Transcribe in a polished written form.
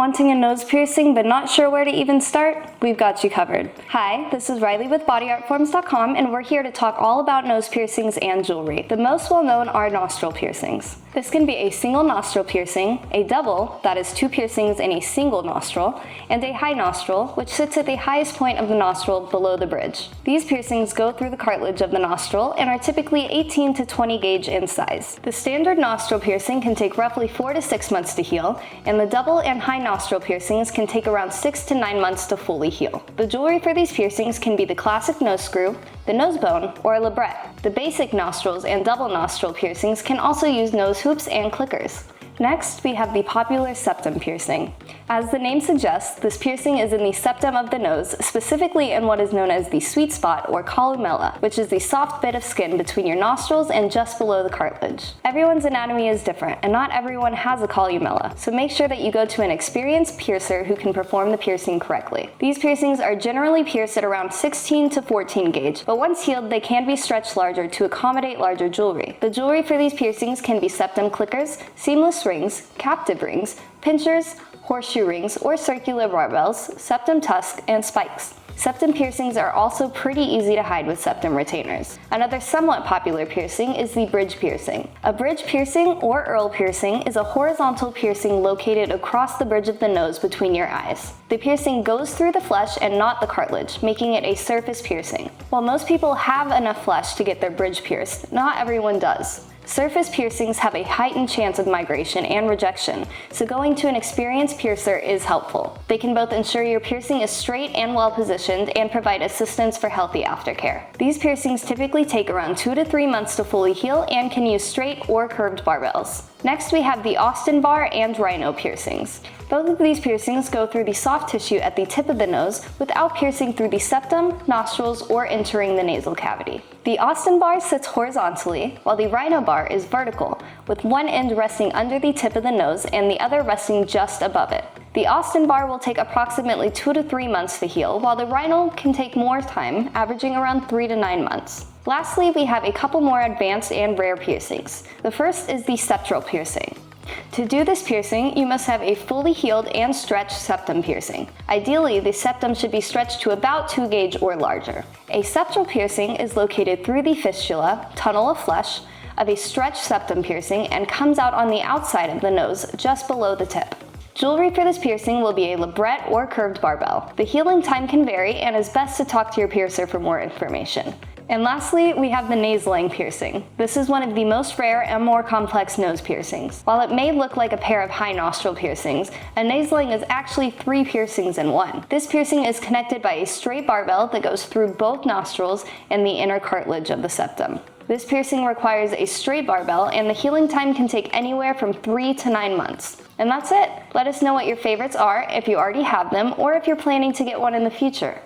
Wanting a nose piercing but not sure where to even start? We've got you covered. Hi, this is Riley with Bodyartforms.com, and we're here to talk all about nose piercings and jewelry. The most well-known are nostril piercings. This can be a single nostril piercing, a double, that is 2 piercings in a single nostril, and a high nostril, which sits at the highest point of the nostril below the bridge. These piercings go through the cartilage of the nostril and are typically 18 to 20 gauge in size. The standard nostril piercing can take roughly 4 to 6 months to heal, and the double and high nostril piercings can take around 6 to 9 months to fully heal. The jewelry for these piercings can be the classic nose screw, the nose bone, or a labret. The basic nostrils and double nostril piercings can also use nose hoops and clickers. Next, we have the popular septum piercing. As the name suggests, this piercing is in the septum of the nose, specifically in what is known as the sweet spot or columella, which is the soft bit of skin between your nostrils and just below the cartilage. Everyone's anatomy is different, and not everyone has a columella, so make sure that you go to an experienced piercer who can perform the piercing correctly. These piercings are generally pierced at around 16 to 14 gauge, but once healed, they can be stretched larger to accommodate larger jewelry. The jewelry for these piercings can be septum clickers, seamless rings, captive rings, pinchers, horseshoe rings, or circular barbells, septum tusk, and spikes. Septum piercings are also pretty easy to hide with septum retainers. Another somewhat popular piercing is the bridge piercing. A bridge piercing, or earl piercing, is a horizontal piercing located across the bridge of the nose between your eyes. The piercing goes through the flesh and not the cartilage, making it a surface piercing. While most people have enough flesh to get their bridge pierced, not everyone does. Surface piercings have a heightened chance of migration and rejection, so going to an experienced piercer is helpful. They can both ensure your piercing is straight and well positioned and provide assistance for healthy aftercare. These piercings typically take around 2 to 3 months to fully heal and can use straight or curved barbells. Next, we have the Austin bar and Rhino piercings. Both of these piercings go through the soft tissue at the tip of the nose without piercing through the septum, nostrils, or entering the nasal cavity. The Austin bar sits horizontally, while the Rhino bar is vertical, with one end resting under the tip of the nose and the other resting just above it. The Austin bar will take approximately 2 to 3 months to heal, while the Rhino can take more time, averaging around 3 to 9 months. Lastly, we have a couple more advanced and rare piercings. The first is the Sceptral piercing. To do this piercing, you must have a fully healed and stretched septum piercing. Ideally, the septum should be stretched to about 2 gauge or larger. A septral piercing is located through the fistula, tunnel of flesh, of a stretched septum piercing and comes out on the outside of the nose, just below the tip. Jewelry for this piercing will be a labret or curved barbell. The healing time can vary, and is best to talk to your piercer for more information. And lastly, we have the nasaling piercing. This is one of the most rare and more complex nose piercings. While it may look like a pair of high nostril piercings, a nasaling is actually 3 piercings in one. This piercing is connected by a straight barbell that goes through both nostrils and the inner cartilage of the septum. This piercing requires a straight barbell, and the healing time can take anywhere from 3 to 9 months. And that's it. Let us know what your favorites are, if you already have them, or if you're planning to get one in the future.